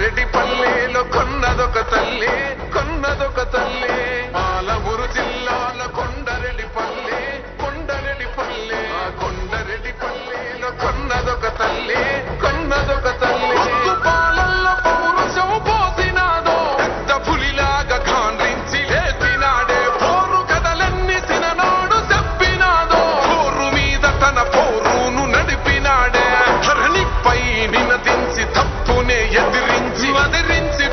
కొండరెడ్డి పల్లెలో కొన్నదొక తల్లి పాలమూరు జిల్లాల కొండరెడ్డి పల్లె ఆ కొండరెడ్డి పల్లెలో కొన్నదొక తల్లి పాలల్లో పౌరుషం పోసినాదో పెద్ద పులిలాగా ఖాండ్రించి లేచినాడే పోరు కథలన్నీ సిననాడు చెప్పినాదో పోరు మీద తన పోరును నడిపినాడే ధరణిపై నినదించి తప్పునే ఎదిరించి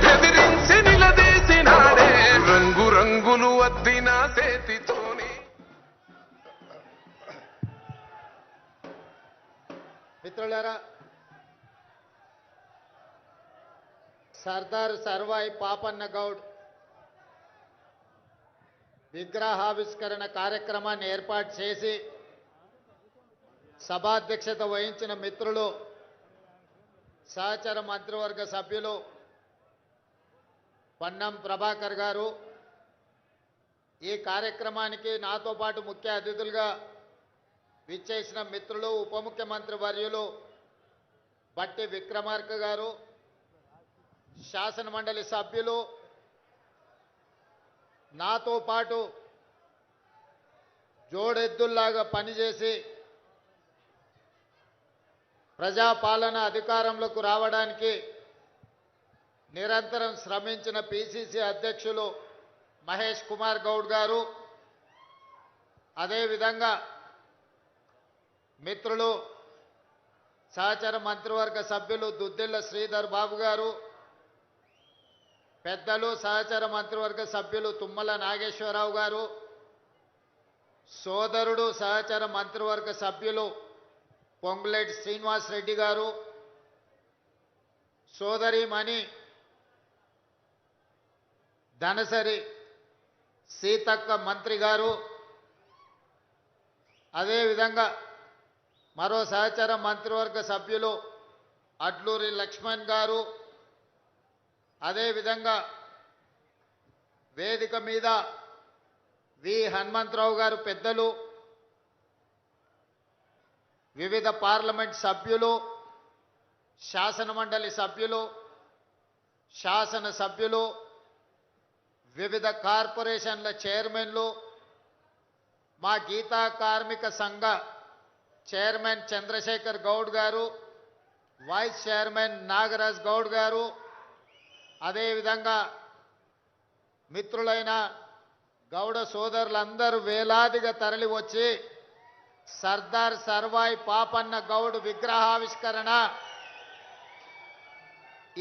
బెదిరించి నిలదీసినాడే రంగులు అద్దిన సేతితోని. మిత్రులారా, సర్దార్ సర్వాయి పాపన్న గౌడ్ విగ్రహావిష్కరణ కార్యక్రమాన్ని ఏర్పాటు చేసి సభాధ్యక్షత వహించిన మిత్రులు, సహచర మంత్రివర్గ సభ్యులు పొన్నం ప్రభాకర్ గారు, ఈ కార్యక్రమానికి నాతో పాటు ముఖ్య అతిథులుగా విచ్చేసిన మిత్రులు ఉప ముఖ్యమంత్రి వర్యులు బట్టి విక్రమార్క గారు, శాసన మండలి సభ్యులు, నాతో పాటు జోడెద్దుల్లాగా పనిచేసి ప్రజాపాలన అధికారంలోకి రావడానికి నిరంతరం శ్రమించిన పిసిసి అధ్యక్షులు మహేష్ కుమార్ గౌడ్ గారు, అదేవిధంగా మిత్రులు సహచర మంత్రివర్గ సభ్యులు దుద్దిల్ల శ్రీధర్ బాబు గారు, పెద్దలు సహచర మంత్రివర్గ సభ్యులు తుమ్మల నాగేశ్వరరావు గారు, సోదరుడు సహచర మంత్రివర్గ సభ్యులు పొంగులేటి శ్రీనివాస్ రెడ్డి గారు, సోదరిమణి ధనసరి సీతక్క మంత్రి గారు, అదేవిధంగా మరో సహచర మంత్రివర్గ సభ్యులు అడ్లూరి లక్ష్మణ్ గారు, అదేవిధంగా వేదిక మీద వి హనుమంతరావు గారు పెద్దలు, వివిధ పార్లమెంట్ సభ్యులు, శాసన మండలి సభ్యులు, శాసన సభ్యులు, వివిధ కార్పొరేషన్ల చైర్మన్లు, మా గీతా కార్మిక సంఘ చైర్మన్ చంద్రశేఖర్ గౌడ్ గారు, వైస్ చైర్మన్ నాగరాజ్ గౌడ్ గారు, అదేవిధంగా మిత్రులైన గౌడ సోదరులందరూ వేలాదిగా తరలి వచ్చి సర్దార్ సర్వాయి పాపన్న గౌడ్ విగ్రహావిష్కరణ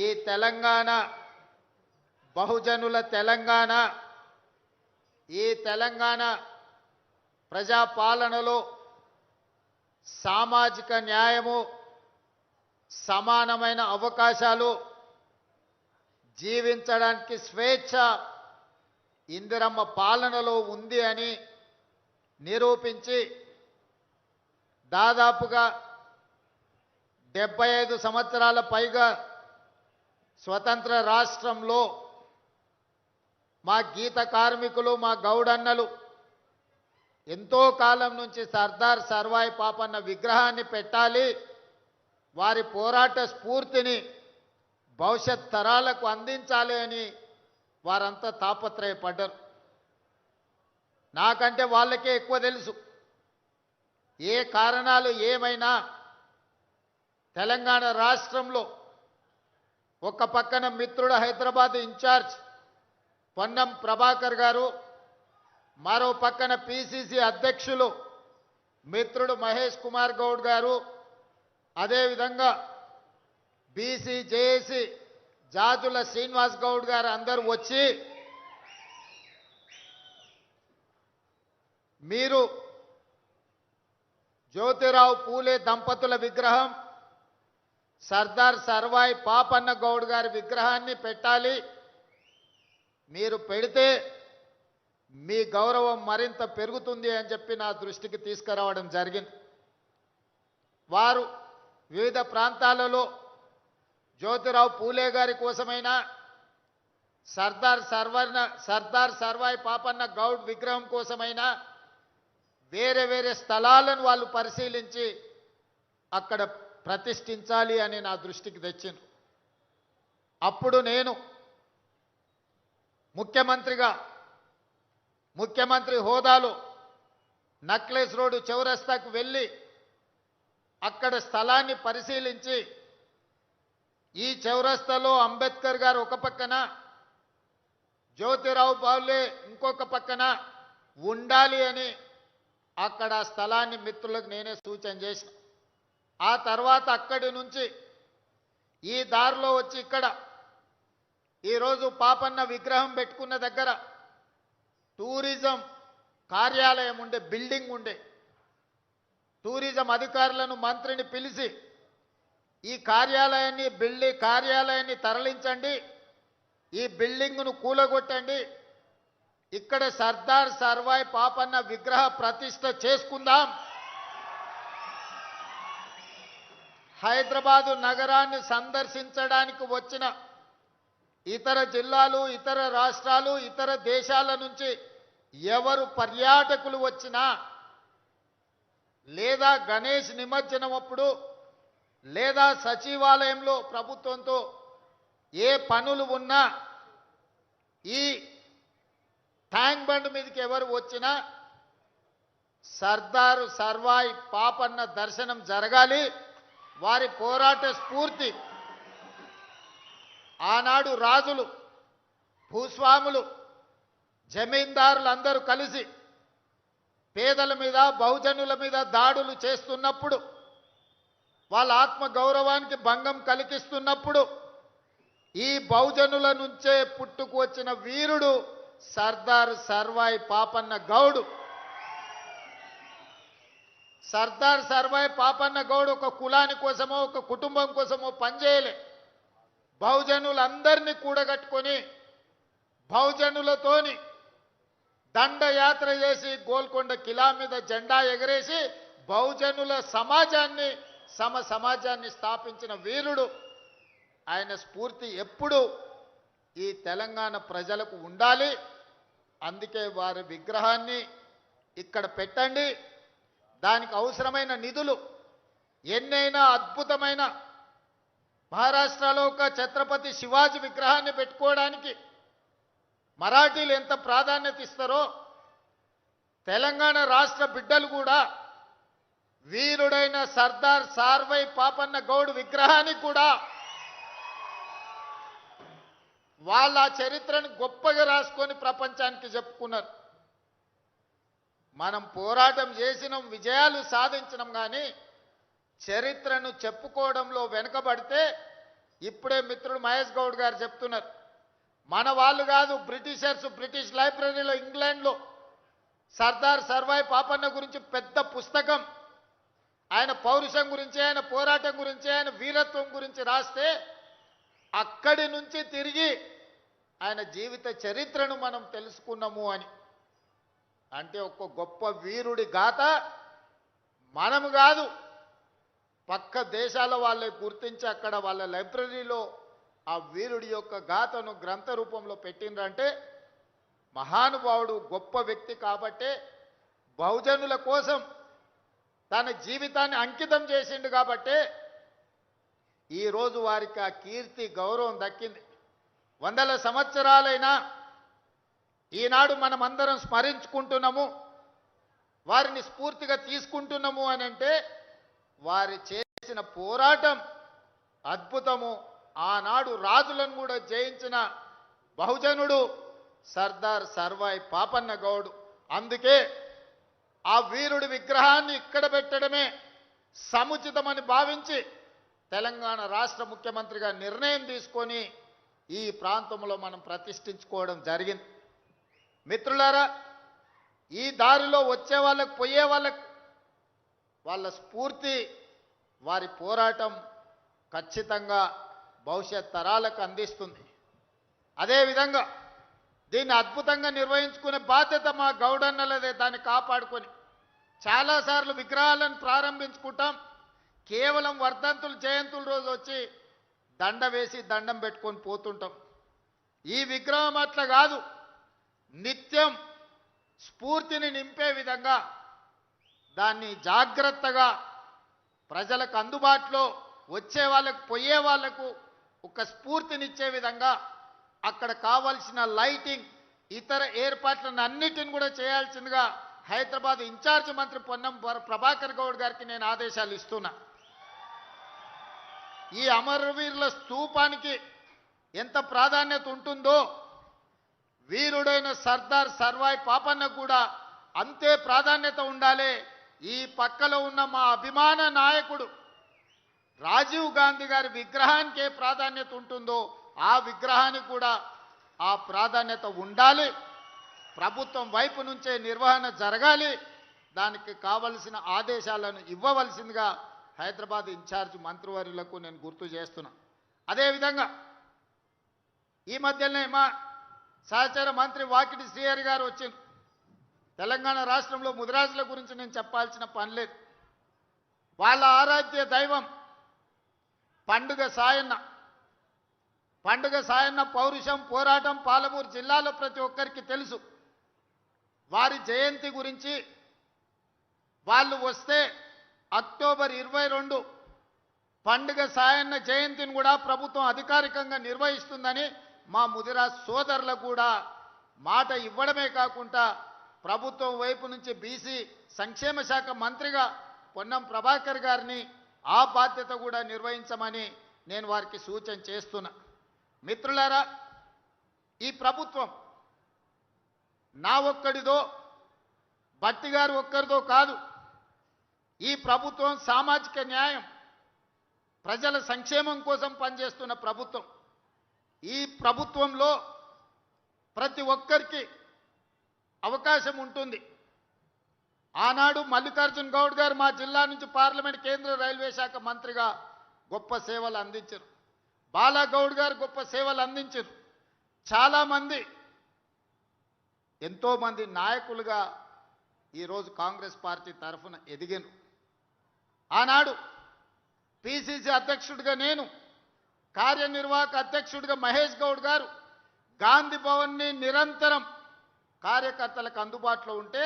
ఈ తెలంగాణ బహుజనుల తెలంగాణ, ఈ తెలంగాణ ప్రజాపాలనలో సామాజిక న్యాయము, సమానమైన అవకాశాలు, జీవించడానికి స్వేచ్ఛ ఇందిరమ్మ పాలనలో ఉంది అని నిరూపించి దాదాపుగా 75 సంవత్సరాల పైగా స్వతంత్ర రాష్ట్రంలో మా గీత కార్మికులు, మా గౌడన్నలు ఎంతో కాలం నుంచి సర్దార్ సర్వాయి పాపన్న విగ్రహాన్ని పెట్టాలి, వారి పోరాట స్ఫూర్తిని భవిష్యత్ తరాలకు అందించాలి అని వారంతా తాపత్రయపడ్డారు. నాకంటే వాళ్ళకే ఎక్కువ తెలుసు. ఏ కారణాలు ఏమైనా తెలంగాణ రాష్ట్రంలో ఒక పక్కన మిత్రుడు హైదరాబాద్ ఇన్ఛార్జ్ పొన్నం ప్రభాకర్ గారు, మరో పక్కన పిసిసి అధ్యక్షులు మిత్రుడు మహేష్ కుమార్ గౌడ్ గారు, అదేవిధంగా బీసీ జేఏసీ జాజుల శ్రీనివాస్ గౌడ్ గారు అందరూ వచ్చి మీరు జ్యోతిరావు పూలే దంపతుల విగ్రహం, సర్దార్ సర్వాయి పాపన్న గౌడ్ గారి విగ్రహాన్ని పెట్టాలి, మీరు పెడితే మీ గౌరవం మరింత పెరుగుతుంది అని చెప్పి నా దృష్టికి తీసుకురావడం జరిగింది. వారు వివిధ ప్రాంతాలలో జ్యోతిరావు పూలే గారి కోసమైనా సర్దార్ సర్వాయి పాపన్న గౌడ్ విగ్రహం కోసమైనా వేరే వేరే స్థలాలను వాళ్ళు పరిశీలించి అక్కడ ప్రతిష్ఠించాలి అని నా దృష్టికి తెచ్చింది. అప్పుడు నేను ముఖ్యమంత్రి హోదాలో నక్లెస్ రోడ్డు చౌరస్తాకు వెళ్ళి అక్కడ స్థలాన్ని పరిశీలించి ఈ చౌరస్తాలో అంబేద్కర్ గారు ఒక పక్కన, జ్యోతిరావు బావులే ఇంకొక పక్కన ఉండాలి అని అక్కడ ఆ స్థలాన్ని మిత్రులకు నేనే సూచన చేసిన. ఆ తర్వాత అక్కడి నుంచి ఈ దారిలో వచ్చి ఇక్కడ ఈరోజు పాపన్న విగ్రహం పెట్టుకున్న దగ్గర టూరిజం కార్యాలయం ఉండే, బిల్డింగ్ ఉండే. టూరిజం అధికారులను, మంత్రిని పిలిచి ఈ కార్యాలయాన్ని తరలించండి, ఈ బిల్డింగ్ను కూలగొట్టండి, ఇక్కడ సర్దార్ సర్వాయి పాపన్న విగ్రహ ప్రతిష్ఠ చేసుకుందాం. హైదరాబాదు నగరాన్ని సందర్శించడానికి వచ్చిన ఇతర జిల్లాలు, ఇతర రాష్ట్రాలు, ఇతర దేశాల నుంచి ఎవరు పర్యాటకులు వచ్చినా, లేదా గణేష్ నిమజ్జనం అప్పుడు, లేదా సచివాలయంలో ప్రభుత్వంతో ఏ పనులు ఉన్నా ఈ ట్యాంక్ బండ్ మీదకి ఎవరు వచ్చినా సర్దారు సర్వాయి పాపన్న దర్శనం జరగాలి. వారి పోరాట స్ఫూర్తి ఆనాడు రాజులు, భూస్వాములు, జమీందారులు అందరూ కలిసి పేదల మీద, బహుజనుల మీద దాడులు చేస్తున్నప్పుడు, వాళ్ళ ఆత్మ గౌరవానికి భంగం కలిగిస్తున్నప్పుడు ఈ బహుజనుల నుంచే పుట్టుకు వచ్చిన వీరుడు సర్దార్ సర్వాయి పాపన్న గౌడ్. సర్దార్ సర్వాయి పాపన్న గౌడ్ ఒక కులాని కోసమో, ఒక కుటుంబం కోసమో పనిచేయలే. బహుజనులందరినీ కూడగట్టుకొని బహుజనులతోని దండయాత్ర చేసి గోల్కొండ కిలా మీద జెండా ఎగరేసి బహుజనుల సమాజాన్ని స్థాపించిన వీరుడు. ఆయన స్ఫూర్తి ఎప్పుడు ఈ తెలంగాణ ప్రజలకు ఉండాలి. అందుకే వారి విగ్రహాన్ని ఇక్కడ పెట్టండి. దానికి అవసరమైన నిధులు ఎన్నైనా, అద్భుతమైన మహారాష్ట్రలో ఒక ఛత్రపతి శివాజీ విగ్రహాన్ని పెట్టుకోవడానికి మరాఠీలు ఎంత ప్రాధాన్యత ఇస్తారో తెలంగాణ రాష్ట్ర బిడ్డలు కూడా వీరుడైన సర్దార్ సర్వాయి పాపన్న గౌడ్ విగ్రహానికి కూడా వాళ్ళ చరిత్రను గొప్పగా రాసుకొని ప్రపంచానికి చెప్పుకున్నారు. మనం పోరాటం చేసినాం, విజయాలు సాధించినాం, కానీ చరిత్రను చెప్పుకోవడంలో వెనుకబడితే ఇప్పుడే మిత్రుడు మహేష్ గౌడ్ గారు చెప్తున్నారు. మన వాళ్ళు కాదు, బ్రిటిష్ లైబ్రరీలో ఇంగ్లాండ్లో సర్దార్ సర్వాయి పాపన్న గురించి పెద్ద పుస్తకం, ఆయన పౌరుషం గురించి, ఆయన పోరాటం గురించి, ఆయన వీరత్వం గురించి రాస్తే అక్కడి నుంచి తిరిగి ఆయన జీవిత చరిత్రను మనం తెలుసుకున్నాము అని. అంటే ఒక గొప్ప వీరుడి గాథ మనము కాదు, పక్క దేశాల వాళ్ళే గుర్తించి అక్కడ వాళ్ళ లైబ్రరీలో ఆ వీరుడి యొక్క గాథను గ్రంథ రూపంలో పెట్టిండ్రంటే మహానుభావుడు, గొప్ప వ్యక్తి కాబట్టే బహుజనుల కోసం తన జీవితాన్ని అంకితం చేసిండు కాబట్టే ఈరోజు వారికి ఆ కీర్తి, గౌరవం దక్కింది. వందల సంవత్సరాలైనా ఈనాడు మనమందరం స్మరించుకుంటున్నాము, వారిని స్ఫూర్తిగా తీసుకుంటున్నాము అని అంటే వారి చేసిన పోరాటం అద్భుతము. ఆనాడు రాజులను కూడా జయించిన బహుజనుడు సర్దార్ సర్వాయి పాపన్న గౌడ్. అందుకే ఆ వీరుడి విగ్రహాన్ని ఇక్కడ పెట్టడమే సముచితమని భావించి తెలంగాణ రాష్ట్ర ముఖ్యమంత్రిగా నిర్ణయం తీసుకొని ఈ ప్రాంతంలో మనం ప్రతిష్ఠించుకోవడం జరిగింది. మిత్రులారా, ఈ దారిలో వచ్చే వాళ్ళకు, పోయే వాళ్ళకు వాళ్ళ స్ఫూర్తి, వారి పోరాటం ఖచ్చితంగా భవిష్యత్ తరాలకు అందిస్తుంది. అదేవిధంగా దీన్ని అద్భుతంగా నిర్వహించుకునే బాధ్యత మా గౌడన్నలదే. దాన్ని కాపాడుకొని చాలాసార్లు విగ్రహాలను ప్రారంభించుకుంటాం, కేవలం వర్ధంతులు, జయంతుల రోజు వచ్చి దండ వేసి దండం పెట్టుకొని పోతుంటాం. ఈ విగ్రహం అట్లా కాదు, నిత్యం స్ఫూర్తిని నింపే విధంగా దాన్ని జాగ్రత్తగా ప్రజలకు అందుబాటులో, వచ్చే వాళ్ళకు, పోయే వాళ్లకు ఒక స్ఫూర్తినిచ్చే విధంగా అక్కడ కావాల్సిన లైటింగ్ ఇతర ఏర్పాట్లను అన్నిటిని కూడా చేయాల్సిందిగా హైదరాబాద్ ఇన్ఛార్జ్ మంత్రి పొన్నం ప్రభాకర్ గౌడ్ గారికి నేను ఆదేశాలు ఇస్తున్నా. ఈ అమరవీరుల స్తూపానికి ఎంత ప్రాధాన్యత ఉంటుందో వీరుడైన సర్దార్ సర్వాయి పాపన్నకు కూడా అంతే ప్రాధాన్యత ఉండాలి. ఈ పక్కలో ఉన్న మా అభిమాన నాయకుడు రాజీవ్ గాంధీ గారి విగ్రహానికి ఏ ప్రాధాన్యత ఉంటుందో ఆ విగ్రహానికి కూడా ఆ ప్రాధాన్యత ఉండాలి. ప్రభుత్వం వైపు నుంచే నిర్వహణ జరగాలి. దానికి కావలసిన ఆదేశాలను ఇవ్వవలసిందిగా హైదరాబాద్ ఇన్ఛార్జ్ మంత్రివర్యులకు నేను గుర్తు చేస్తున్నా. అదేవిధంగా ఈ మధ్యనే మా సహచర మంత్రి వాకిటి శ్రీహరి గారు వచ్చింది. తెలంగాణ రాష్ట్రంలో ముదిరాజుల గురించి నేను చెప్పాల్సిన పని లేదు. వాళ్ళ ఆరాధ్య దైవం పండుగ సాయన్న పౌరుషం పోరాటం పాలమూరు జిల్లాలో ప్రతి ఒక్కరికి తెలుసు. వారి జయంతి గురించి వాళ్ళు వస్తే అక్టోబర్ 22 పండుగ సాయన్న జయంతిని కూడా ప్రభుత్వం అధికారికంగా నిర్వహిస్తుందని మా ముదిరాజ్ సోదరులకు కూడా మాట ఇవ్వడమే కాకుండా ప్రభుత్వం వైపు నుంచి బీసీ సంక్షేమ శాఖ మంత్రిగా పొన్నం ప్రభాకర్ గారిని ఆ బాధ్యత కూడా నిర్వహించమని నేను వారికి సూచన చేస్తున్నా. మిత్రులారా, ఈ ప్రభుత్వం నా ఒక్కడిదో భట్టి గారు ఒక్కరిదో కాదు. ఈ ప్రభుత్వం సామాజిక న్యాయం ప్రజల సంక్షేమం కోసం పనిచేస్తున్న ప్రభుత్వం. ఈ ప్రభుత్వంలో ప్రతి ఒక్కరికి అవకాశం ఉంటుంది. ఆనాడు మల్లికార్జున్ గౌడ్ గారు మా జిల్లా నుంచి పార్లమెంట్ కేంద్ర రైల్వే శాఖ మంత్రిగా గొప్ప సేవలు అందించారు. బాలాగౌడ్ గారు గొప్ప సేవలు అందించారు. చాలామంది ఎంతోమంది నాయకులుగా ఈరోజు కాంగ్రెస్ పార్టీ తరఫున ఎదిగాను. ఆనాడు పిసిసి అధ్యక్షుడిగా నేను, కార్యనిర్వాహక అధ్యక్షుడిగా మహేష్ గౌడ్ గారు గాంధీ భవన్ని నిరంతరం కార్యకర్తలకు అందుబాటులో ఉంటే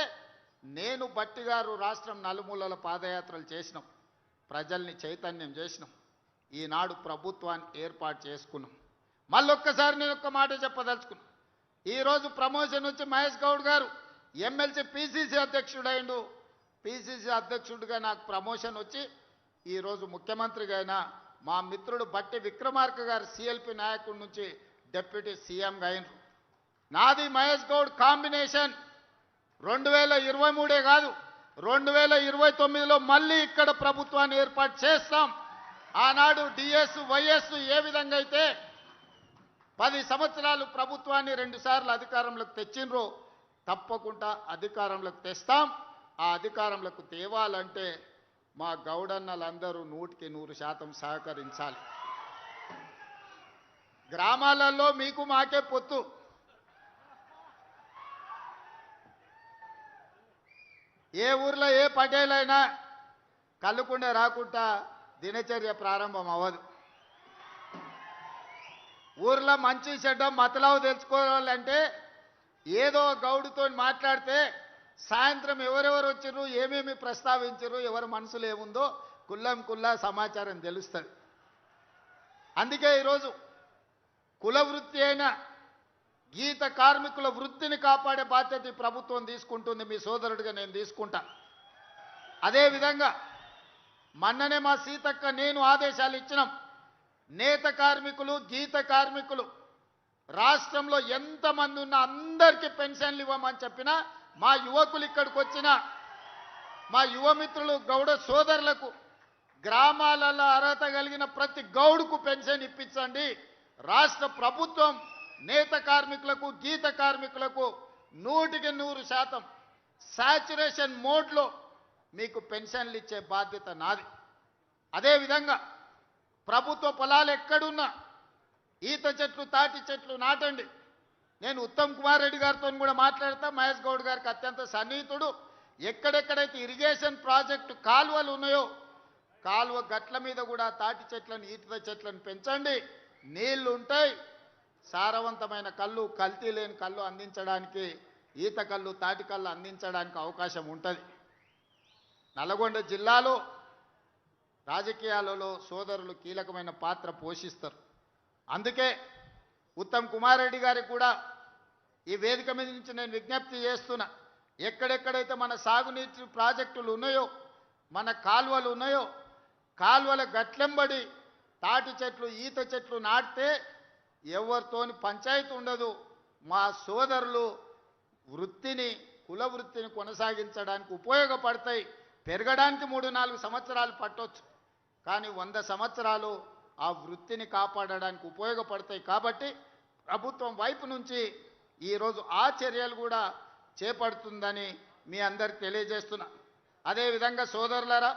నేను భట్టి గారు రాష్ట్రం నలుమూలల పాదయాత్రలు చేసినాం, ప్రజల్ని చైతన్యం చేసినాం. ఈనాడు ప్రభుత్వాన్ని ఏర్పాటు చేసుకున్నాం. మళ్ళొక్కసారి నేను ఒక్క మాట చెప్పదలుచుకున్నాను. ఈరోజు ప్రమోషన్ వచ్చి మహేష్ గౌడ్ గారు ఎమ్మెల్సీ పిసిసి అధ్యక్షుడైండు. పిసిసి అధ్యక్షుడిగా నాకు ప్రమోషన్ వచ్చి ఈరోజు ముఖ్యమంత్రిగా అయినా మా మిత్రుడు బట్టి విక్రమార్క గారు సిఎల్పి నాయకుడి నుంచి డిప్యూటీ సీఎంగా అయినరు. నాది మహేష్ గౌడ్ కాంబినేషన్ 2023 కాదు 2029లో మళ్ళీ ఇక్కడ ప్రభుత్వాన్ని ఏర్పాటు చేస్తాం. ఆనాడు డిఎస్ వైఎస్ ఏ విధంగా అయితే 10 సంవత్సరాలు ప్రభుత్వాన్ని 2 సార్లు అధికారంలోకి తెచ్చిండ్రో తప్పకుండా అధికారంలోకి తెస్తాం. ఆ అధికారంలోకి తేవాలంటే మా గౌడన్నలందరూ 100% సహకరించాలి. గ్రామాలలో మీకు మాకే పొత్తు. ఏ ఊర్లో ఏ పటేలైనా కళ్ళుకుండే రాకుండా దినచర్య ప్రారంభం అవ్వదు. ఊర్లో మంచి చెడ్డ మతలావు తెలుసుకోవాలంటే ఏదో గౌడుతో మాట్లాడితే సాయంత్రం ఎవరెవరు వచ్చిర్రు, ఏమేమి ప్రస్తావించరు, ఎవరి మనసులో ఏముందో కుల్లా సమాచారం తెలుస్తుంది. అందుకే ఈరోజు కుల వృత్తి అయిన గీత కార్మికుల వృత్తిని కాపాడే బాధ్యత ఈ ప్రభుత్వం తీసుకుంటుంది. మీ సోదరుడిగా నేను తీసుకుంటా. అదేవిధంగా మొన్ననే మా సీతక్క నేను ఆదేశాలు ఇచ్చినాం. నేత కార్మికులు, గీత కార్మికులు రాష్ట్రంలో ఎంతమంది ఉన్నా అందరికీ పెన్షన్లు ఇవ్వమని చెప్పినా మా యువకులు ఇక్కడికి వచ్చిన మా యువమిత్రులు గౌడ సోదరులకు గ్రామాలలో అర్హత కలిగిన ప్రతి గౌడుకు పెన్షన్ ఇప్పించండి. రాష్ట్ర ప్రభుత్వం నేత కార్మికులకు, గీత కార్మికులకు 100% సాచురేషన్ మోడ్లో మీకు పెన్షన్లు ఇచ్చే బాధ్యత నాది. అదేవిధంగా ప్రభుత్వ పొలాలు ఎక్కడున్నా ఈత చెట్లు, తాటి చెట్లు నాటండి. నేను ఉత్తమ్ కుమార్ రెడ్డి గారితో కూడా మాట్లాడతా. మహేష్ గౌడ్ గారికి అత్యంత సన్నిహితుడు. ఎక్కడెక్కడైతే ఇరిగేషన్ ప్రాజెక్టు కాలువలు ఉన్నాయో కాలువ గట్ల మీద కూడా తాటి చెట్లను, ఈత చెట్లను పెంచండి. నీళ్లు ఉంటాయి. సారవంతమైన కళ్ళు, కల్తీ లేని కళ్ళు అందించడానికి, ఈత కళ్ళు, తాటి కళ్ళు అందించడానికి అవకాశం ఉంటుంది. నల్గొండ జిల్లాలో రాజకీయాలలో సోదరులు కీలకమైన పాత్ర పోషిస్తారు. అందుకే ఉత్తమ్ కుమార్ రెడ్డి గారికి కూడా ఈ వేదిక మీద నుంచి నేను విజ్ఞప్తి చేస్తున్నా, ఎక్కడెక్కడైతే మన సాగునీటి ప్రాజెక్టులు ఉన్నాయో, మన కాలువలు ఉన్నాయో, కాలువల గట్లెంబడి తాటి చెట్లు ఈత చెట్లు నాటితే ఎవరితోని పంచాయతీ ఉండదు. మా సోదరులు వృత్తిని కుల వృత్తిని కొనసాగించడానికి ఉపయోగపడతాయి. పెరగడానికి 3-4 సంవత్సరాలు పట్టొచ్చు, కానీ 100 సంవత్సరాలు ఆ వృత్తిని కాపాడడానికి ఉపయోగపడతాయి. కాబట్టి ప్రభుత్వం వైపు నుంచి ఈరోజు ఆ చర్యలు కూడా చేపడుతుందని మీ అందరికి తెలియజేస్తున్నా. అదేవిధంగా సోదరులారా,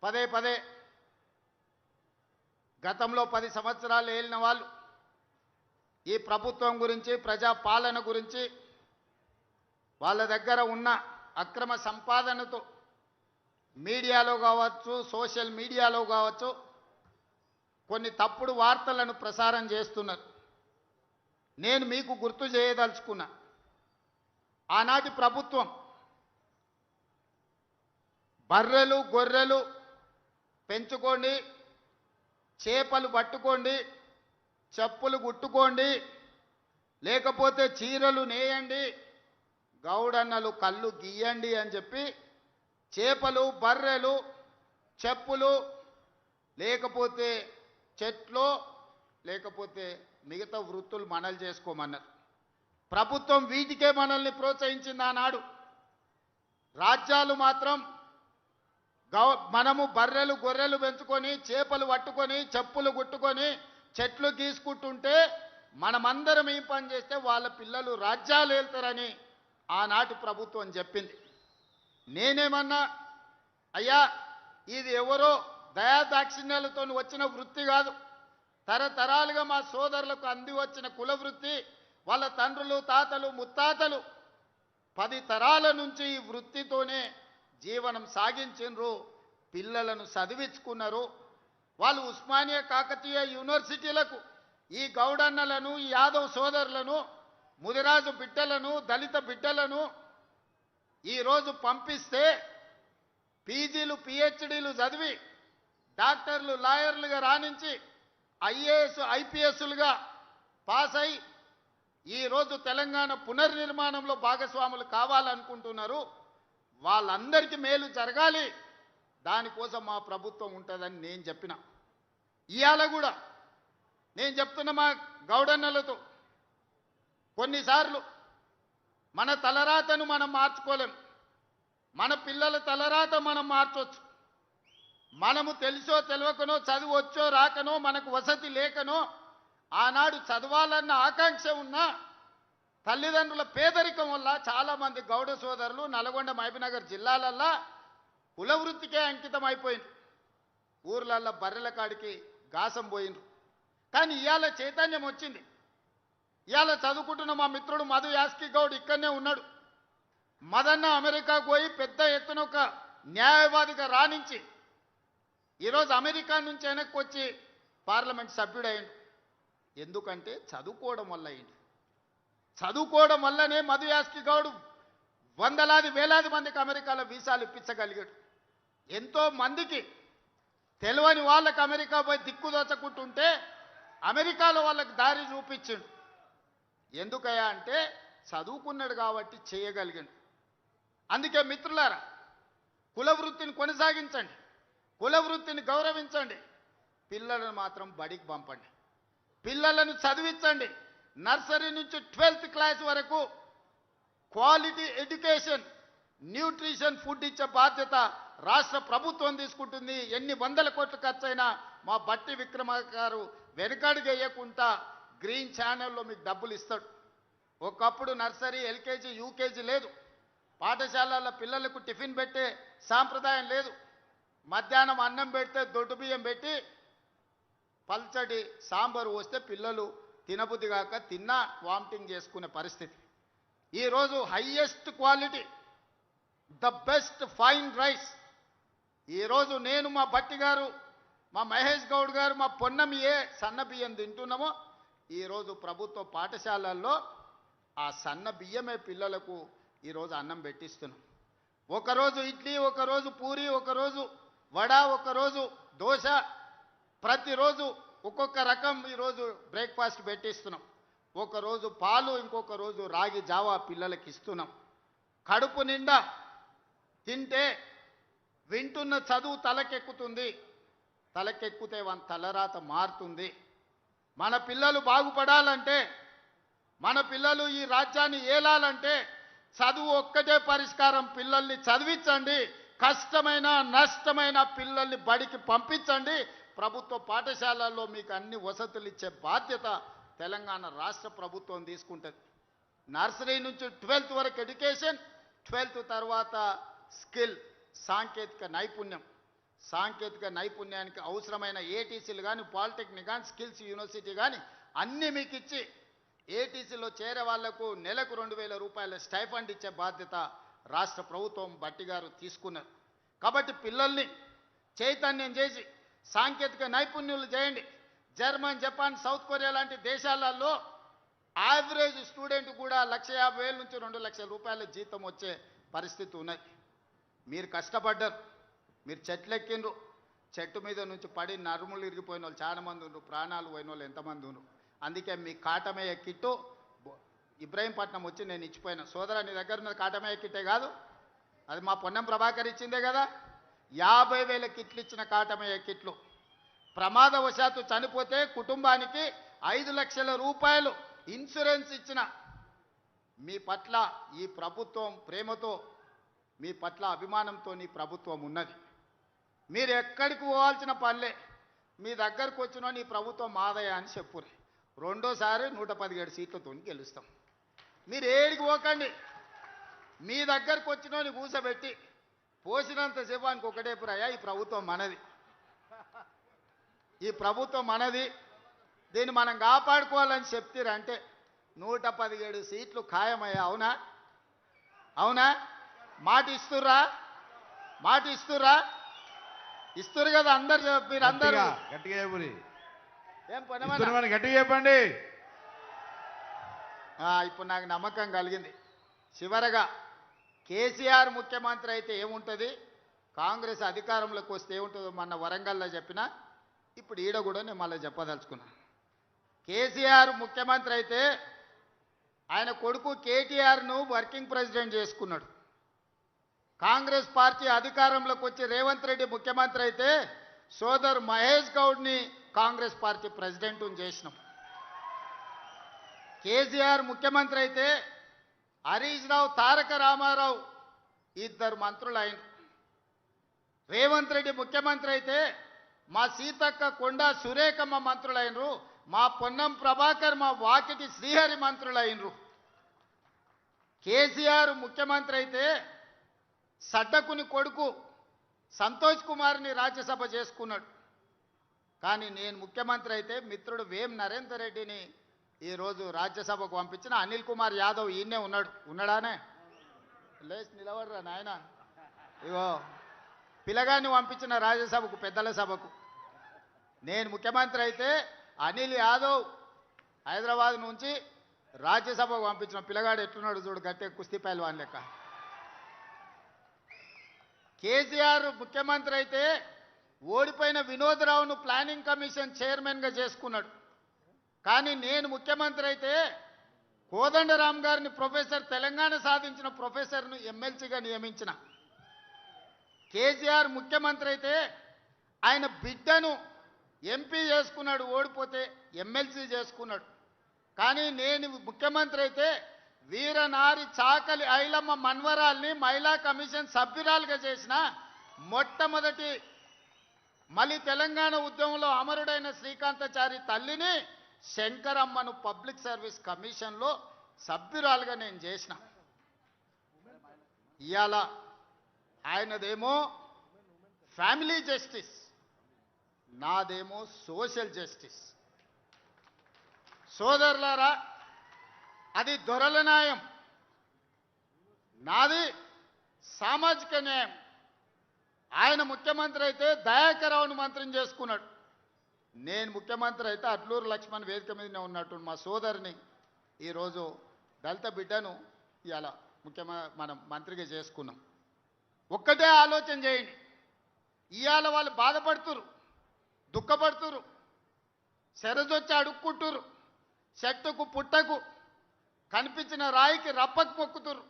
పదే పదే గతంలో 10 సంవత్సరాలు ఏలిన వాళ్ళు ఈ ప్రభుత్వం గురించి, ప్రజా పాలన గురించి, వాళ్ళ దగ్గర ఉన్న అక్రమ సంపాదనతో మీడియాలో కావచ్చు, సోషల్ మీడియాలో కావచ్చు, కొన్ని తప్పుడు వార్తలను ప్రసారం చేస్తున్నారు. నేను మీకు గుర్తు చేయదలుచుకున్నా, ఆనాటి ప్రభుత్వం బర్రెలు గొర్రెలు పెంచుకోండి, చేపలు పట్టుకోండి, చెప్పులు కుట్టుకోండి, లేకపోతే చీరలు నేయండి, గౌడన్నలు కళ్ళు గీయండి అని చెప్పి చేపలు, బర్రెలు, చెప్పులు, లేకపోతే చెట్లు, లేకపోతే మిగతా వృత్తులు మనలు చేసుకోమన్నారు. ప్రభుత్వం వీటికే మనల్ని ప్రోత్సహించింది ఆనాడు. రాజ్యాలు మాత్రం మనము బర్రెలు గొర్రెలు పెంచుకొని, చేపలు పట్టుకొని, చెప్పులు కుట్టుకొని, చెట్లు గీసుకుంటుంటే మనమందరం ఏం పని చేస్తే వాళ్ళ పిల్లలు రాజ్యాలు వెళ్తారని ఆనాటి ప్రభుత్వం చెప్పింది. నేనేమన్నా, అయ్యా ఇది ఎవరో దయాదాక్షిణ్యాలతో వచ్చిన వృత్తి కాదు, తరతరాలుగా మా సోదరులకు అంది వచ్చిన కుల వృత్తి. వాళ్ళ తండ్రులు, తాతలు, ముత్తాతలు 10 తరాల నుంచి ఈ వృత్తితోనే జీవనం సాగించిండ్రు, పిల్లలను చదివించుకున్నారు. వాళ్ళు ఉస్మానియా, కాకతీయ యూనివర్సిటీలకు ఈ గౌడన్నలను, ఈ యాదవ్ సోదరులను, ముదిరాజు బిడ్డలను, దళిత బిడ్డలను ఈరోజు పంపిస్తే పీజీలు, పిహెచ్డీలు చదివి డాక్టర్లు, లాయర్లుగా రాణించి ఐఏఎస్, ఐపీఎస్లుగా పాస్ అయి ఈరోజు తెలంగాణ పునర్నిర్మాణంలో భాగస్వాములు కావాలనుకుంటున్నారు. వాళ్ళందరికీ మేలు జరగాలి, దానికోసం మా ప్రభుత్వం ఉంటుందని నేను చెప్పిన. ఇవాళ కూడా నేను చెప్తున్న మా గౌడన్నలతో, కొన్నిసార్లు మన తలరాతను మనం మార్చుకోలేం, మన పిల్లల తలరాత మనం మార్చవచ్చు. మనము తెలుసో తెలియకనో, చదువొచ్చో రాకనో, మనకు వసతి లేకనో, ఆనాడు చదవాలన్న ఆకాంక్ష ఉన్న తల్లిదండ్రుల పేదరికం వల్ల చాలామంది గౌడ సోదరులు నల్గొండ, మహబూబ్నగర్ జిల్లాలల్లా కుల వృత్తికే అంకితం అయిపోయింది. ఊర్లల్లో బర్రెల కాడికి గాసం పోయినరు. కానీ ఇవాళ చైతన్యం వచ్చింది. ఇవాళ చదువుకుంటున్న మా మిత్రుడు మధు యాస్కి గౌడ్ ఇక్కడనే ఉన్నాడు. మదన్న అమెరికాకు పోయి పెద్ద ఎత్తున ఒక న్యాయవాదిగా రాణించి ఈరోజు అమెరికా నుంచి వెనక్కి వచ్చి పార్లమెంట్ సభ్యుడయ్యిండు. ఎందుకంటే చదువుకోవడం వల్ల అయింది. చదువుకోవడం వల్లనే మధు యాస్కి గౌడ్ వందలాది వేలాది మందికి అమెరికాలో వీసాలు ఇప్పించగలిగాడు. ఎంతో మందికి తెలియని వాళ్ళకి అమెరికా పోయి దిక్కుదోచకుంటుంటే అమెరికాలో వాళ్ళకి దారి చూపించిండు. ఎందుకయ్యా అంటే చదువుకున్నాడు కాబట్టి చేయగలిగాడు. అందుకే మిత్రులారా, కుల వృత్తిని కొనసాగించండి, కుల వృత్తిని గౌరవించండి, పిల్లలను మాత్రం బడికి పంపండి, పిల్లలను చదివించండి. నర్సరీ నుంచి 12th క్లాస్ వరకు క్వాలిటీ ఎడ్యుకేషన్, న్యూట్రిషన్ ఫుడ్ ఇచ్చే బాధ్యత రాష్ట్ర ప్రభుత్వం తీసుకుంటుంది. ఎన్ని వందల కోట్ల ఖర్చైనా మా బట్టి విక్రమార్క గారు వెనకడుగు వేయకుండా గ్రీన్ ఛానల్లో మీకు డబ్బులు ఇస్తాడు. ఒకప్పుడు నర్సరీ, ఎల్కేజీ, యూకేజీ లేదు. పాఠశాలల పిల్లలకు టిఫిన్ పెట్టే సాంప్రదాయం లేదు. మధ్యాహ్నం అన్నం పెడితే దొడ్డు బియ్యం పెట్టి పల్చటి సాంబారు వస్తే పిల్లలు తినబుద్ధి కాక తిన్నా వామిటింగ్ చేసుకునే పరిస్థితి. ఈరోజు highest quality, the best fine rice ఈరోజు నేను, మా బట్టి గారు, మా మహేష్ గౌడ్ గారు, మా పొన్నం ఏ సన్న బియ్యం తింటున్నామో ఈరోజు ప్రభుత్వ పాఠశాలల్లో ఆ సన్న బియ్యమే పిల్లలకు ఈరోజు అన్నం పెట్టిస్తున్నాం. ఒకరోజు ఇడ్లీ, ఒకరోజు పూరి, ఒకరోజు వడ, ఒకరోజు దోశ, ప్రతిరోజు ఒక్కొక్క రకం ఈరోజు బ్రేక్ఫాస్ట్ పెట్టిస్తున్నాం. ఒక రోజు పాలు, ఇంకొక రోజు రాగి జావా పిల్లలకి ఇస్తున్నాం. కడుపు నిండా తింటే వింటున్న చదువు తలకెక్కుతుంది. తలకెక్కితే వాళ్ళ తలరాత మారుతుంది. మన పిల్లలు బాగుపడాలంటే, మన పిల్లలు ఈ రాజ్యాన్ని ఏలాలంటే చదువు ఒక్కటే పరిష్కారం. పిల్లల్ని చదివించండి. కష్టమైన నష్టమైన పిల్లల్ని బడికి పంపించండి. ప్రభుత్వ పాఠశాలల్లో మీకు అన్ని వసతులు ఇచ్చే బాధ్యత తెలంగాణ రాష్ట్ర ప్రభుత్వం తీసుకుంటుంది. నర్సరీ నుంచి 12th వరకు ఎడ్యుకేషన్, 12th తర్వాత స్కిల్, సాంకేతిక నైపుణ్యం. సాంకేతిక నైపుణ్యానికి అవసరమైన ఏటీసీలు కానీ, పాలిటెక్నిక్ కానీ, స్కిల్స్ యూనివర్సిటీ కానీ అన్నీ మీకు ఇచ్చి ఏటీసీలో చేరే వాళ్లకు నెలకు 2,000 రూపాయల స్టైఫండ్ ఇచ్చే బాధ్యత రాష్ట్ర ప్రభుత్వం బట్టి గారు తీసుకున్నారు. కాబట్టి పిల్లల్ని చైతన్యం చేసి సాంకేతిక నైపుణ్యులు చేయండి. జర్మన్, జపాన్, సౌత్ కొరియా లాంటి దేశాలలో యావరేజ్ స్టూడెంట్ కూడా 1,50,000 నుంచి 2,00,000 రూపాయల జీతం వచ్చే పరిస్థితి ఉన్నది. మీరు కష్టపడ్డారు, మీరు చెట్లెక్కిండ్రు. చెట్టు మీద నుంచి పడి నరుములు ఇరిగిపోయిన వాళ్ళు చాలా మంది ఉన్నారు, ప్రాణాలు పోయిన వాళ్ళు ఎంతమంది ఉన్నారు. అందుకే మీ కాటమయ్య కిట్టు ఇబ్రాహీంపట్నం వచ్చి నేను ఇచ్చిపోయినా. సోదరా, నీ దగ్గర ఉన్నది కాటమయ్య కిట్టే కాదు, అది మా పొన్నం ప్రభాకర్ ఇచ్చిందే కదా. 50,000 కిట్లు ఇచ్చిన కాటమయ్య కిట్లు. ప్రమాదవశాత్తు చనిపోతే కుటుంబానికి 5 లక్షల రూపాయలు ఇన్సూరెన్స్ ఇచ్చిన మీ పట్ల ఈ ప్రభుత్వం ప్రేమతో, మీ పట్ల అభిమానంతో నీ ప్రభుత్వం ఉన్నది. మీరు ఎక్కడికి పోవాల్సిన పనిలే. మీ దగ్గరకు వచ్చిన నీ ప్రభుత్వం మాదయ అని చెప్పురు. రెండోసారి 117 సీట్లతో గెలుస్తాం. మీరు ఏడికి పోకండి. మీ దగ్గరకు వచ్చిన కూసబెట్టి పోసినంత శివానికి ఒకటే పురయ్యా, ఈ ప్రభుత్వం మనది, ఈ ప్రభుత్వం మనది, దీన్ని మనం కాపాడుకోవాలని చెప్తారంటే 117 సీట్లు ఖాయమయ్యా. అవునా? అవునా? మాట ఇస్తుర్రా? మాట ఇస్తుర్రా? ఇస్తురు కదా అందరు. మీరు అందరూ గట్టిగా ఏం పని గట్టిగా చెప్పండి. ఇప్పుడు నాకు నమ్మకం కలిగింది. చివరగా కేసీఆర్ ముఖ్యమంత్రి అయితే ఏముంటుంది, కాంగ్రెస్ అధికారంలోకి వస్తే ఏముంటుందో మొన్న వరంగల్లో చెప్పినా, ఇప్పుడు ఈడ కూడా నేను మళ్ళీ చెప్పదలుచుకున్నా. కేసీఆర్ ముఖ్యమంత్రి అయితే ఆయన కొడుకు కేటీఆర్ను వర్కింగ్ ప్రెసిడెంట్ చేసుకున్నాడు. కాంగ్రెస్ పార్టీ అధికారంలోకి వచ్చి రేవంత్ రెడ్డి ముఖ్యమంత్రి అయితే సోదర్ మహేష్ గౌడ్ని కాంగ్రెస్ పార్టీ ప్రెసిడెంట్ను చేసినాం. కేసీఆర్ ముఖ్యమంత్రి అయితే హరీష్ రావు, తారక రామారావు 2 మంత్రులు అయిన. రేవంత్ రెడ్డి ముఖ్యమంత్రి అయితే మా సీతక్క, కొండా సురేఖమ్మ మంత్రులైనరు. మా పొన్నం ప్రభాకర్, మా వాకిటి శ్రీహరి మంత్రులైనరు. కేసీఆర్ ముఖ్యమంత్రి అయితే సడ్డకుని కొడుకు సంతోష్ కుమార్ని రాజ్యసభ చేసుకున్నాడు. కానీ నేను ముఖ్యమంత్రి అయితే మిత్రుడు వేం నరేందర్ రెడ్డిని ఈరోజు రాజ్యసభకు పంపించిన. అనిల్ కుమార్ యాదవ్ ఈయనే ఉన్నాడానే? లేచి నిలబడరా నాయన. ఇగో పిల్లగాన్ని పంపించిన రాజ్యసభకు, పెద్దల సభకు. నేను ముఖ్యమంత్రి అయితే అనిల్ యాదవ్ హైదరాబాద్ నుంచి రాజ్యసభకు పంపించిన. పిల్లగాడు ఎట్లున్నాడు చూడు, గట్టే కుస్తీ పైల్వాన్ లెక్క. కేసీఆర్ ముఖ్యమంత్రి అయితే ఓడిపోయిన వినోదరావును ప్లానింగ్ కమిషన్ చైర్మన్గా చేసుకున్నాడు. కానీ నేను ముఖ్యమంత్రి అయితే కోదండరామ్ గారిని ప్రొఫెసర్, తెలంగాణ సాధించిన ప్రొఫెసర్ను ఎమ్మెల్సీగా నియమించిన. కేసీఆర్ ముఖ్యమంత్రి అయితే ఆయన బిడ్డను ఎంపీ చేసుకున్నాడు, ఓడిపోతే ఎమ్మెల్సీ చేసుకున్నాడు. కానీ నేను ముఖ్యమంత్రి అయితే వీరనారి చాకలి ఐలమ్మ మన్వరాల్ని మహిళా కమిషన్ సభ్యురాలుగా చేసిన. మొట్టమొదటి మళ్ళీ తెలంగాణ ఉద్యమంలో అమరుడైన శ్రీకాంతాచారి తల్లిని శంకరమ్మను పబ్లిక్ సర్వీస్ కమిషన్లో సభ్యురాలుగా నేను చేసిన. ఇవాళ ఆయనదేమో ఫ్యామిలీ జస్టిస్, నాదేమో సోషల్ జస్టిస్. సోదరులారా, అది దొరల న్యాయం, నాది సామాజిక న్యాయం. ఆయన ముఖ్యమంత్రి అయితే దయాకరావును మంత్రిని చేసుకున్నాడు. నేను ముఖ్యమంత్రి అయితే అట్లూరు లక్ష్మణ్ వేదిక మీదనే ఉన్నట్టు మా సోదరిని ఈరోజు దళిత బిడ్డను ఇవాళ మనం మంత్రిగా చేసుకున్నాం. ఒక్కటే ఆలోచన చేయండి. ఇవాళ వాళ్ళు బాధపడుతురు, దుఃఖపడుతురు. సెరజొచ్చి అడుక్కుంటురు, చెట్టుకు పుట్టకు కనిపించిన రాయికి రప్పకు మొక్కుతురు.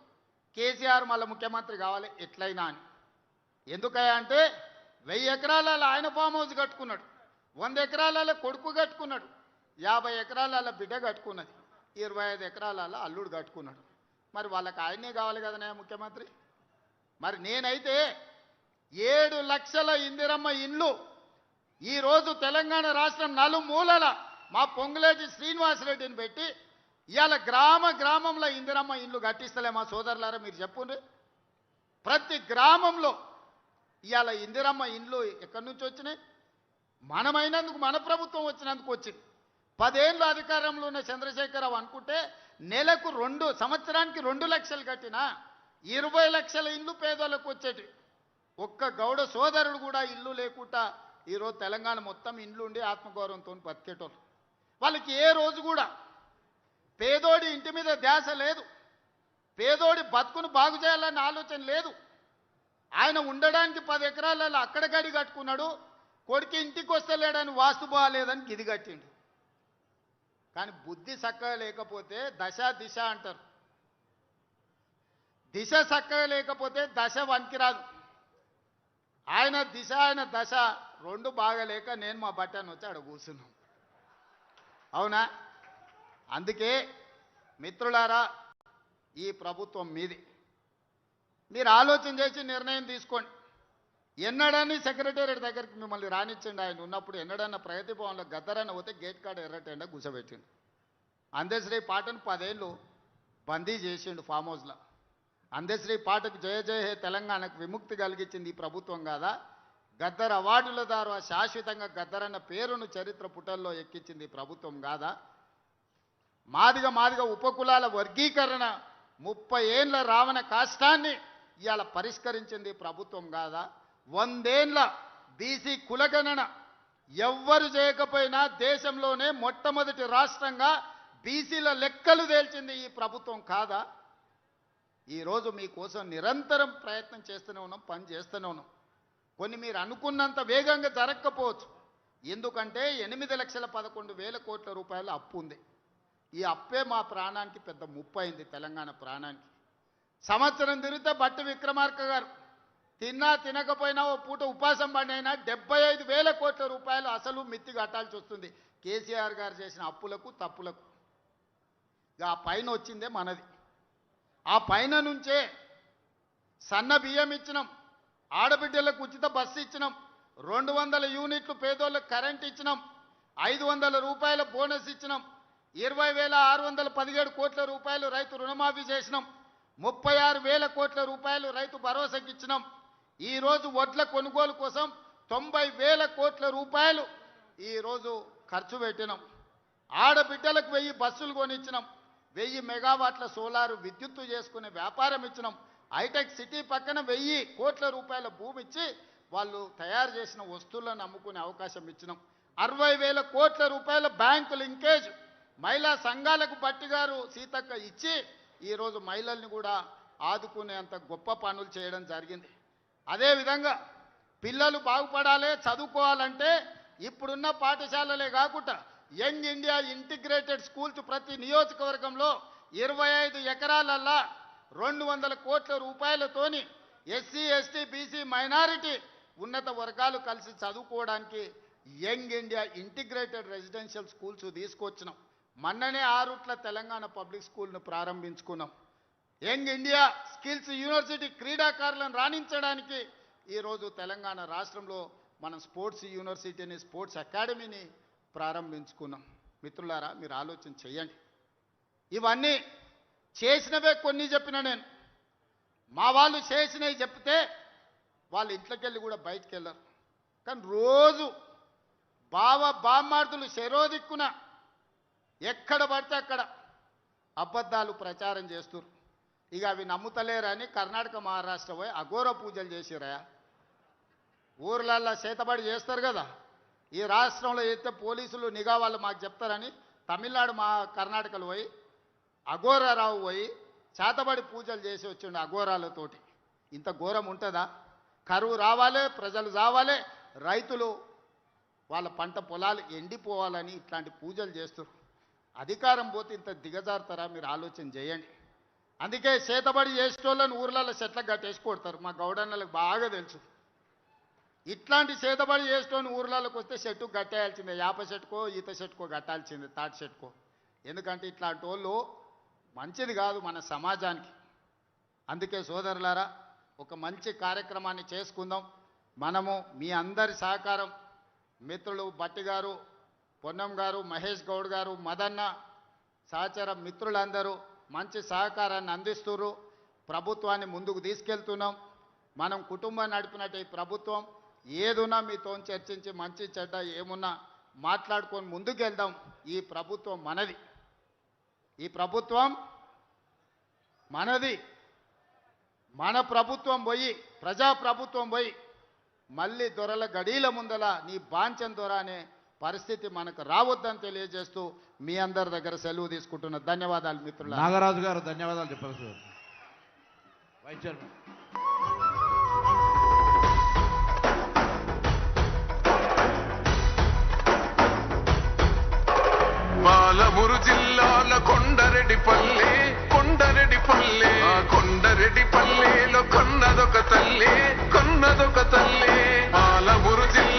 కేసీఆర్ మళ్ళీ ముఖ్యమంత్రి కావాలి ఎట్లయినా అని. ఎందుకయ్యా అంటే 1000 ఎకరాలలో ఆయన ఫామ్ హౌస్ కట్టుకున్నాడు, 100 ఎకరాలలో కొడుకు కట్టుకున్నాడు, 50 ఎకరాలలో బిడ్డ కట్టుకున్నది, 25 ఎకరాలలో అల్లుడు కట్టుకున్నాడు. మరి వాళ్ళకి ఆయనే కావాలి కదనే ముఖ్యమంత్రి. మరి నేనైతే 7 లక్షల ఇందిరమ్మ ఇండ్లు ఈరోజు తెలంగాణ రాష్ట్రం నలుమూలల మా పొంగులేటి శ్రీనివాసరెడ్డిని పెట్టి ఇవాళ గ్రామంలో ఇందిరమ్మ ఇండ్లు కట్టిస్తలే మా సోదరులారా, మీరు చెప్పుండ్రి. ప్రతి గ్రామంలో ఇవాళ ఇందిరమ్మ ఇండ్లు ఎక్కడి నుంచి వచ్చినాయి? మనమైనందుకు, మన ప్రభుత్వం వచ్చినందుకు వచ్చింది. 10 ఏళ్ళు అధికారంలో ఉన్న చంద్రశేఖరరావు అనుకుంటే నెలకు సంవత్సరానికి 2 లక్షలు కట్టినా 20 లక్షల ఇండ్లు పేదోళ్ళకు వచ్చేటి. ఒక్క గౌడ సోదరుడు కూడా ఇల్లు లేకుండా ఈరోజు తెలంగాణ మొత్తం ఇండ్లు ఉండి ఆత్మగౌరవంతో బతికేటోళ్ళు. వాళ్ళకి ఏ రోజు కూడా పేదోడి ఇంటి మీద ధ్యాస లేదు, పేదోడి బతుకును బాగు చేయాలన్న ఆలోచన లేదు. ఆయన ఉండడానికి 10 ఎకరాలలో అక్కడ గడి కట్టుకున్నాడు, కొడుకు ఇంటికి వస్తలేడని వాస్తు బాగాలేదని గిది కట్టిండు. కానీ బుద్ధి చక్కగా లేకపోతే దశ దిశ అంటారు, దిశ చక్కగా లేకపోతే దశ వనికిరాదు. ఆయన దిశ ఆయన దశ 2 బాగలేక నేను మా బట్టాన్ని వచ్చి ఆడ కూర్చున్నాం. అవునా? అందుకే మిత్రులారా, ఈ ప్రభుత్వం మీది, మీరు ఆలోచన చేసి నిర్ణయం తీసుకోండి. ఎన్నడని సెక్రటేరియట్ దగ్గరికి మిమ్మల్ని రానిచ్చండి. ఆయన ఉన్నప్పుడు ఎన్నడన్నా ప్రగతి భవన్లో గద్దరన్న పోతే గేట్ కాడ ఎర్రటెండ కూర్చోబెట్టిండు. అందశ్రీ పాటను 10 ఏళ్ళు బందీ చేసిండు ఫామ్ హౌస్లో. అందశ్రీ పాటకు జయ జయ హే తెలంగాణకు విముక్తి కలిగించింది ఈ ప్రభుత్వం కాదా? గద్దర్ అవార్డుల ద్వారా శాశ్వతంగా గద్దరన్న పేరును చరిత్ర పుటల్లో ఎక్కించింది ఈ ప్రభుత్వం కాదా? మాదిగ ఉపకులాల వర్గీకరణ 30 ఏళ్ల రావణ కాష్టాన్ని ఇవాళ పరిష్కరించింది ప్రభుత్వం కాదా? 100 ఏళ్ల బీసీ కులగణన ఎవ్వరు చేయకపోయినా దేశంలోనే మొట్టమొదటి రాష్ట్రంగా బీసీల లెక్కలు తేల్చింది ఈ ప్రభుత్వం కాదా? ఈరోజు మీకోసం నిరంతరం ప్రయత్నం చేస్తూనే ఉన్నాం, పని చేస్తూనే ఉన్నాం. కొన్ని మీరు అనుకున్నంత వేగంగా జరగకపోవచ్చు. ఎందుకంటే 8,11,000 కోట్ల రూపాయల అప్పు ఉంది. ఈ అప్పే మా ప్రాణానికి పెద్ద ముప్పు అయింది, తెలంగాణ ప్రాణానికి. సంవత్సరం తిరిగితే బట్టి విక్రమార్క గారు తిన్నా తినకపోయినా ఓ పూట ఉపాసం పడినైనా 75,000 కోట్ల రూపాయలు అసలు మిత్తి కట్టాల్సి వస్తుంది కేసీఆర్ గారు చేసిన అప్పులకు తప్పులకు. ఇక ఆ పైన వచ్చిందే మనది. ఆ పైన నుంచే సన్న బియ్యం ఇచ్చినాం, ఆడబిడ్డలకు ఉచిత బస్సు ఇచ్చినాం, 200 యూనిట్లు పేదోళ్ళకు కరెంట్ ఇచ్చినాం, 500 రూపాయల బోనస్ ఇచ్చినాం, 20,617 కోట్ల రూపాయలు రైతు రుణమాఫీ చేసినాం, 36,000 కోట్ల రూపాయలు రైతు భరోసాకి ఇచ్చినాం. ఈరోజు వడ్ల కొనుగోలు కోసం 90,000 కోట్ల రూపాయలు ఈరోజు ఖర్చు పెట్టినాం. ఆడబిడ్డలకు 1000 బస్సులు కొనిచ్చినాం, 1000 మెగావాట్ల సోలారు విద్యుత్తు చేసుకునే వ్యాపారం ఇచ్చినాం. హైటెక్ సిటీ పక్కన 1000 కోట్ల రూపాయల భూమి ఇచ్చి వాళ్ళు తయారు చేసిన వస్తువులను అమ్ముకునే అవకాశం ఇచ్చినాం. 60,000 కోట్ల రూపాయల బ్యాంకు లింకేజ్ మహిళా సంఘాలకు బట్టిగారు సీతక్క ఇచ్చి ఈరోజు మహిళల్ని కూడా ఆదుకునేంత గొప్ప పనులు చేయడం జరిగింది. అదేవిధంగా పిల్లలు బాగుపడాలి, చదువుకోవాలంటే ఇప్పుడున్న పాఠశాలలే కాకుండా యంగ్ ఇండియా ఇంటిగ్రేటెడ్ స్కూల్స్ ప్రతి నియోజకవర్గంలో 25 ఎకరాలల్లా 200 కోట్ల రూపాయలతోని ఎస్సీ ఎస్టీ బీసీ మైనారిటీ ఉన్నత వర్గాలు కలిసి చదువుకోవడానికి young India integrated residential schools తీసుకొచ్చినాం. మొన్ననే 6 తెలంగాణ పబ్లిక్ స్కూల్ను ప్రారంభించుకున్నాం. యంగ్ ఇండియా స్కిల్స్ యూనివర్సిటీ క్రీడాకారులను రాణించడానికి ఈరోజు తెలంగాణ రాష్ట్రంలో మనం స్పోర్ట్స్ యూనివర్సిటీని, స్పోర్ట్స్ అకాడమీని ప్రారంభించుకున్నాం. మిత్రులారా, మీరు ఆలోచన చేయండి. ఇవన్నీ చేసినవే కొన్ని చెప్పిన నేను. మా వాళ్ళు చేసినవి చెప్తే వాళ్ళ ఇంట్లోకి వెళ్ళి కూడా బయటికి వెళ్ళరు. కానీ రోజు బామ్మార్దులు శరోదిక్కున ఎక్కడ పడితే అక్కడ అబద్ధాలు ప్రచారం చేస్తున్నారు. ఇక అవి నమ్ముతలేరని కర్ణాటక మహారాష్ట్ర పోయి అఘోర పూజలు చేసిరా. ఊర్లల్లో చేతబడి చేస్తారు కదా, ఈ రాష్ట్రంలో అయితే పోలీసులు నిఘా వాళ్ళు మాకు చెప్తారని తమిళనాడు కర్ణాటకలో పోయి అఘోరారావు పోయి చేతబడి పూజలు చేసి వచ్చిండు అఘోరాలతోటి. ఇంత ఘోరం ఉంటుందా? కరువు రావాలి, ప్రజలు రావాలి, రైతులు వాళ్ళ పంట పొలాలు ఎండిపోవాలని ఇట్లాంటి పూజలు చేస్తారు. అధికారం పోతే ఇంత దిగజారుతారా? మీరు ఆలోచన చేయండి. అందుకే చేతబడి చేసేటోళ్ళని ఊర్లలో చెట్లకు కట్టేసి కొడతారు. మా గౌడన్నలకు బాగా తెలుసు. ఇట్లాంటి చేతబడి చేసేటోని ఊర్లలోకి వస్తే చెట్టుకు కట్టేయాల్సిందే. యాప చెట్టుకో ఈత చెట్టుకో కట్టాల్సిందే, తాటి చెట్టుకో. ఎందుకంటే ఇట్లాంటి వాళ్ళు మంచిది కాదు మన సమాజానికి. అందుకే సోదరులారా, ఒక మంచి కార్యక్రమాన్ని చేసుకుందాం. మనము మీ అందరి సహకారం, మిత్రులు బట్టి గారు, పొన్నం గారు, మహేష్ గౌడ్ గారు, మదన్న సహచర మిత్రులందరూ మంచి సహకారాన్ని అందిస్తున్నారు. ప్రభుత్వాన్ని ముందుకు తీసుకెళ్తున్నాం. మనం కుటుంబం నడిపినట్టు ఈ ప్రభుత్వం ఏదున్నా మీతో చర్చించి మంచి చెడ్డ ఏమున్నా మాట్లాడుకొని ముందుకెళ్దాం. ఈ ప్రభుత్వం మనది, ఈ ప్రభుత్వం మనది. మన ప్రభుత్వం పోయి, ప్రజాప్రభుత్వం పోయి మళ్ళీ దొరల గడీల ముందల నీ బాంచం దొర అనే పరిస్థితి మనకు రావద్దని తెలియజేస్తూ మీ అందరి దగ్గర సెలవు తీసుకుంటున్న ధన్యవాదాలు మిత్రులు. నాగరాజు గారు ధన్యవాదాలు చెప్పాలి సార్. Vice chairman. పాలమూరు జిల్లాల కొండరెడ్డిపల్లె, కొండరెడ్డిపల్లె, ఆ కొండరెడ్డిపల్లెలో కొన్నదొక తల్లి, కొన్నదొక తల్లి. పాలమూరు జిల్లా